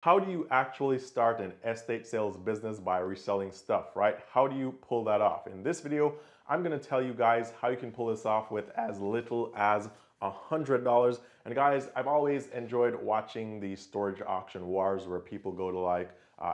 How do you actually start an estate sales business by reselling stuff, right? How do you pull that off? In this video, I'm going to tell you guys how you can pull this off with as little as $100. And guys, I've always enjoyed watching the storage auction wars where people go to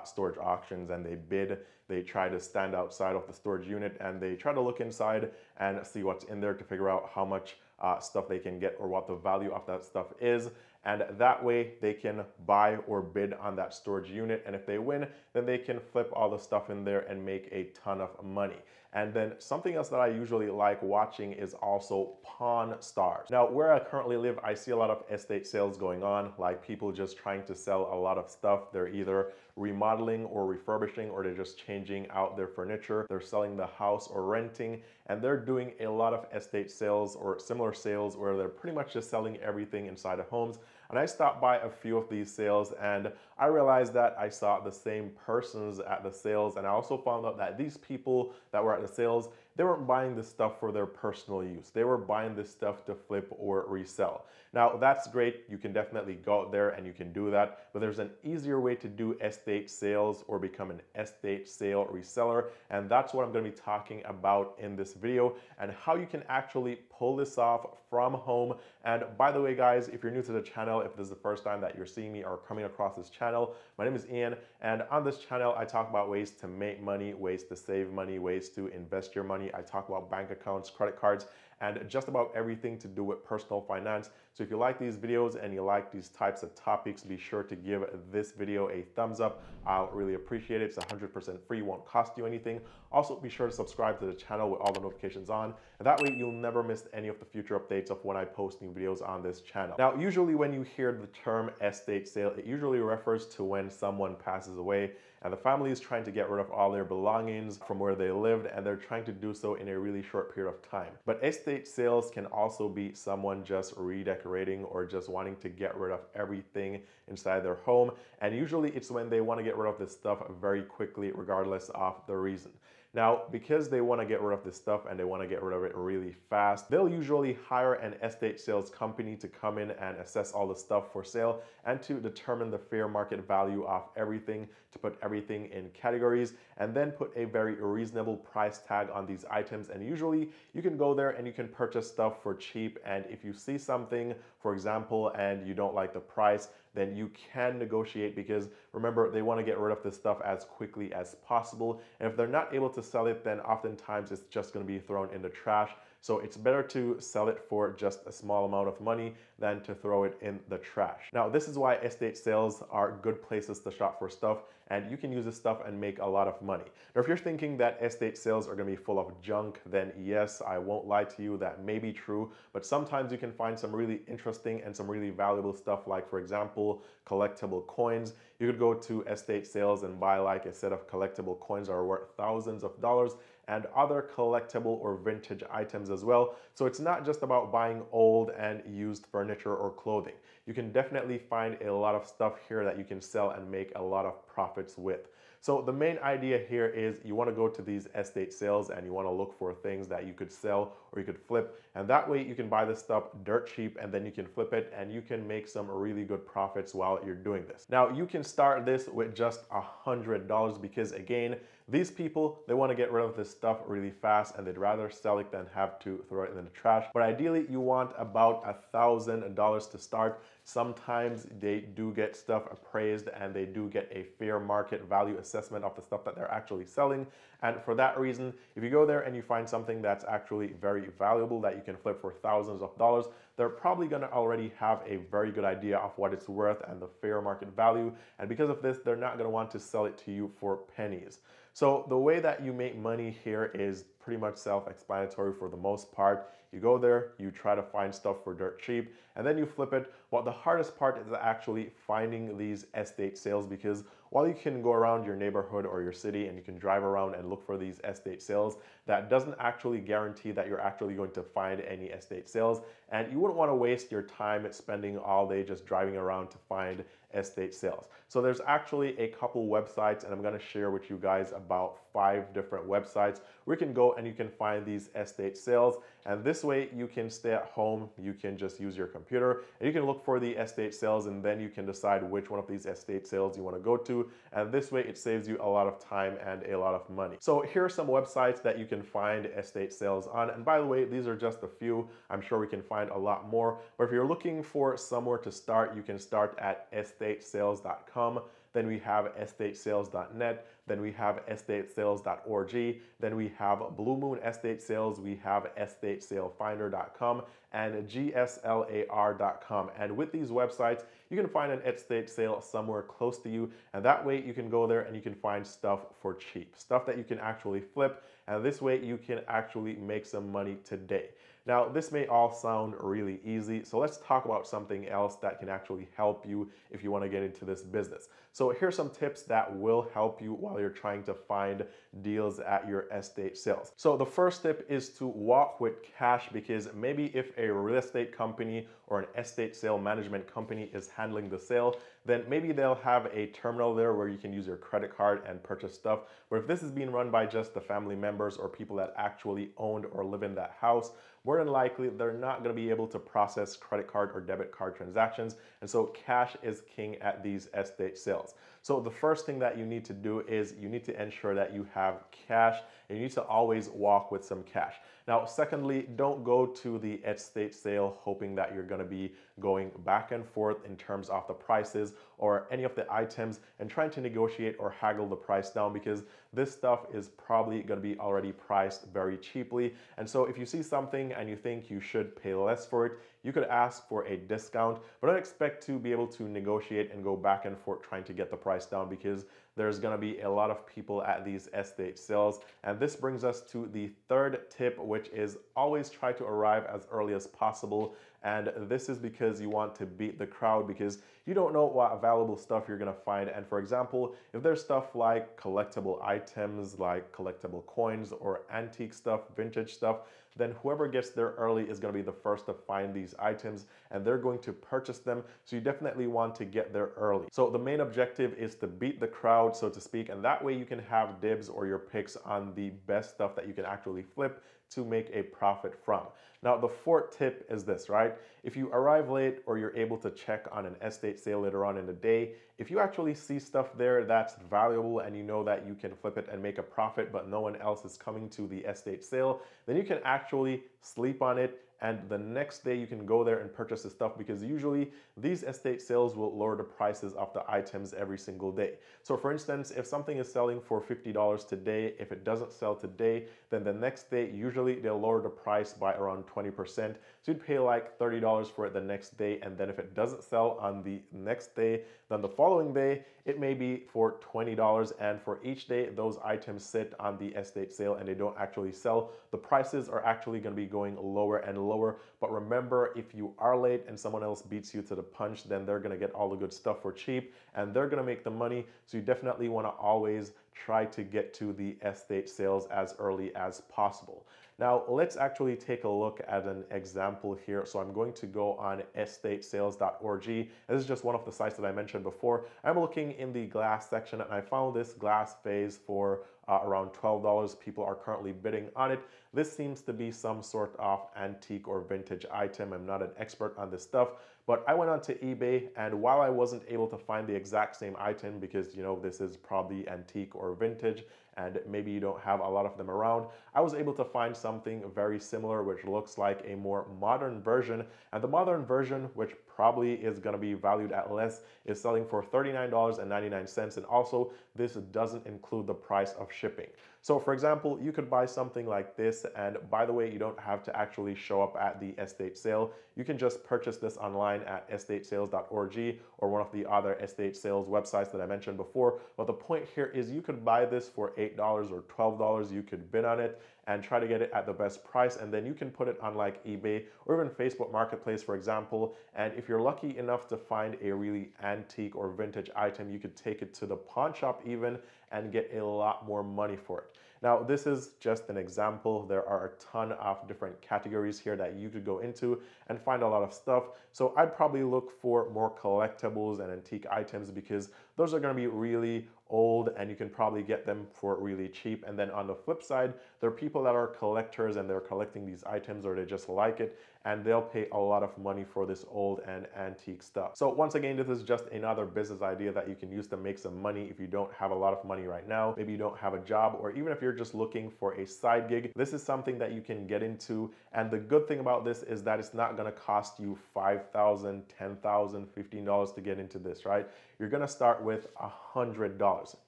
storage auctions and they bid. They try to stand outside of the storage unit and they try to look inside and see what's in there to figure out how much stuff they can get or what the value of that stuff is. And that way they can buy or bid on that storage unit. And if they win, then they can flip all the stuff in there and make a ton of money. And then something else that I usually like watching is also Pawn Stars. Now, where I currently live, I see a lot of estate sales going on, like people just trying to sell a lot of stuff. They're either remodeling or refurbishing, or they're just changing out their furniture. They're selling the house or renting, and they're doing a lot of estate sales or similar sales where they're pretty much just selling everything inside of homes. And I stopped by a few of these sales and I realized that I saw the same persons at the sales, and I also found out that these people that were at the sales, they weren't buying this stuff for their personal use. They were buying this stuff to flip or resell. Now, that's great. You can definitely go out there and you can do that, but there's an easier way to do estate sales or become an estate sale reseller, and that's what I'm going to be talking about in this video and how you can actually pull this off from home. And by the way, guys, if you're new to the channel, if this is the first time that you're seeing me or coming across this channel, my name is Eann, and on this channel, I talk about ways to make money, ways to save money, ways to invest your money. I talk about bank accounts, credit cards, and just about everything to do with personal finance. So if you like these videos and you like these types of topics, be sure to give this video a thumbs up. I'll really appreciate it. It's 100% free, won't cost you anything. Also, be sure to subscribe to the channel with all the notifications on, and that way you'll never miss any of the future updates of when I post new videos on this channel. Now, usually when you hear the term estate sale, it usually refers to when someone passes away and the family is trying to get rid of all their belongings from where they lived, and they're trying to do so in a really short period of time. But estate sales can also be someone just redecorating or just wanting to get rid of everything inside their home, and usually it's when they want to get rid of this stuff very quickly regardless of the reason. Now, because they want to get rid of this stuff and they want to get rid of it really fast, they'll usually hire an estate sales company to come in and assess all the stuff for sale and to determine the fair market value of everything, to put everything in categories, and then put a very reasonable price tag on these items. And usually you can go there and you can purchase stuff for cheap. And if you see something, for example, and you don't like the price, then you can negotiate, because remember, they want to get rid of this stuff as quickly as possible. And if they're not able to sell it, then oftentimes it's just going to be thrown in the trash. So it's better to sell it for just a small amount of money than to throw it in the trash. Now, this is why estate sales are good places to shop for stuff, and you can use this stuff and make a lot of money. Now, if you're thinking that estate sales are going to be full of junk, then yes, I won't lie to you, that may be true, but sometimes you can find some really interesting and some really valuable stuff, like, for example, collectible coins. You could go to estate sales and buy like a set of collectible coins that are worth thousands of dollars, and other collectible or vintage items as well. So it's not just about buying old and used furniture or clothing. You can definitely find a lot of stuff here that you can sell and make a lot of profits with. So the main idea here is you want to go to these estate sales and you want to look for things that you could sell or you could flip, and that way you can buy this stuff dirt cheap and then you can flip it and you can make some really good profits while you're doing this. Now, you can start this with just $100, because again, these people, they want to get rid of this stuff really fast and they'd rather sell it than have to throw it in the trash. But ideally, you want about $1,000 to start. Sometimes they do get stuff appraised and they do get a fair market value assessment of the stuff that they're actually selling. And for that reason, if you go there and you find something that's actually very valuable that you can flip for thousands of dollars, they're probably going to already have a very good idea of what it's worth and the fair market value. And because of this, they're not going to want to sell it to you for pennies. So the way that you make money here is pretty much self-explanatory for the most part. You go there, you try to find stuff for dirt cheap, and then you flip it. Well, the hardest part is actually finding these estate sales, because while you can go around your neighborhood or your city and you can drive around and look for these estate sales, that doesn't actually guarantee that you're actually going to find any estate sales. And you wouldn't want to waste your time spending all day just driving around to find estate sales. So there's actually a couple websites, and I'm going to share with you guys about 5 different websites where you can go and you can find these estate sales. And this way you can stay at home, you can just use your computer, and you can look for the estate sales, and then you can decide which one of these estate sales you want to go to. And this way it saves you a lot of time and a lot of money. So here are some websites that you can find estate sales on. And by the way, these are just a few. I'm sure we can find a lot more. But if you're looking for somewhere to start, you can start at estatesales.com. Then we have estatesales.net. Then we have estatesales.org. Then we have Blue Moon Estate Sales. We have estatesalefinder.com and gslar.com. And with these websites, you can find an estate sale somewhere close to you. And that way you can go there and you can find stuff for cheap, stuff that you can actually flip. And this way you can actually make some money today. Now, this may all sound really easy, so let's talk about something else that can actually help you if you want to get into this business. So here's some tips that will help you while you're trying to find deals at your estate sales. So the first tip is to walk with cash, because maybe if a real estate company or an estate sale management company is handling the sale, then maybe they'll have a terminal there where you can use your credit card and purchase stuff. But if this is being run by just the family members or people that actually owned or live in that house, more than likely they're not going to be able to process credit card or debit card transactions. And so cash is king at these estate sales. So the first thing that you need to do is you need to ensure that you have cash, and you need to always walk with some cash. Now, secondly, don't go to the estate sale hoping that you're going to be going back and forth in terms of the prices or any of the items and trying to negotiate or haggle the price down, because this stuff is probably going to be already priced very cheaply. And so if you see something and you think you should pay less for it, you could ask for a discount, but don't expect to be able to negotiate and go back and forth trying to get the price down, because there's going to be a lot of people at these estate sales. And this brings us to the third tip, which is always try to arrive as early as possible. And this is because you want to beat the crowd, because you don't know what valuable stuff you're going to find. And for example, if there's stuff like collectible items, like collectible coins or antique stuff, vintage stuff, then whoever gets there early is going to be the first to find these items, and they're going to purchase them. So you definitely want to get there early. So the main objective is to beat the crowd, so to speak, and that way you can have dibs or your picks on the best stuff that you can actually flip to make a profit from. Now, the fourth tip is this, right? If you arrive late or you're able to check on an estate sale later on in the day, if you actually see stuff there that's valuable and you know that you can flip it and make a profit, but no one else is coming to the estate sale, then you can actually sleep on it, and the next day you can go there and purchase the stuff, because usually these estate sales will lower the prices of the items every single day. So for instance, if something is selling for $50 today, if it doesn't sell today, then the next day usually they'll lower the price by around 20%. So you'd pay like $30 for it the next day, and then if it doesn't sell on the next day, then the following day it may be for $20, and for each day those items sit on the estate sale and they don't actually sell, the prices are actually going to be going lower and lower. But remember, if you are late and someone else beats you to the punch, then they're going to get all the good stuff for cheap and they're going to make the money. So you definitely want to always try to get to the estate sales as early as possible. Now, let's actually take a look at an example here. So I'm going to go on estatesales.org. This is just one of the sites that I mentioned before. I'm looking in the glass section and I found this glass vase for around $12. People are currently bidding on it. This seems to be some sort of antique or vintage item. I'm not an expert on this stuff, but I went onto eBay, and while I wasn't able to find the exact same item, because you know this is probably antique or vintage and maybe you don't have a lot of them around, I was able to find something very similar which looks like a more modern version. And the modern version, which probably is going to be valued at less, is selling for $39.99, and also this doesn't include the price of shipping. So for example, you could buy something like this, and by the way, you don't have to actually show up at the estate sale. You can just purchase this online at estatesales.org or one of the other estate sales websites that I mentioned before. But the point here is you could buy this for $8 or $12. You could bid on it, and try to get it at the best price, and then you can put it on like eBay or even Facebook Marketplace, for example. And if you're lucky enough to find a really antique or vintage item, you could take it to the pawn shop even and get a lot more money for it. Now, this is just an example. There are a ton of different categories here that you could go into and find a lot of stuff. So I'd probably look for more collectibles and antique items because those are going to be really old and you can probably get them for really cheap. And then on the flip side, there are people that are collectors and they're collecting these items or they just like it and they'll pay a lot of money for this old and antique stuff. So once again, this is just another business idea that you can use to make some money if you don't have a lot of money right now. Maybe you don't have a job, or even if you're just looking for a side gig, this is something that you can get into. And the good thing about this is that it's not gonna cost you $5,000, $10,000, $15 to get into this, right? You're gonna start with $100.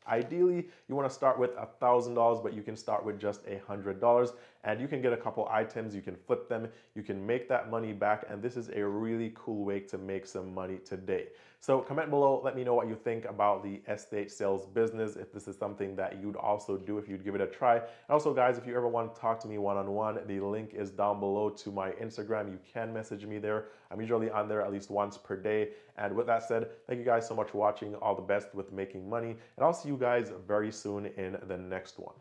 Ideally, you wanna start with $1,000, but you can start with just $100 and you can get a couple items, you can flip them, you can make that money back, and this is a really cool way to make some money today. So comment below, let me know what you think about the estate sales business, if this is something that you'd also do, if you'd give it a try. And also guys, if you ever want to talk to me one-on-one, the link is down below to my Instagram. You can message me there. I'm usually on there at least once per day. And with that said, thank you guys so much for watching. All the best with making money, and I'll see you guys very soon in the next one.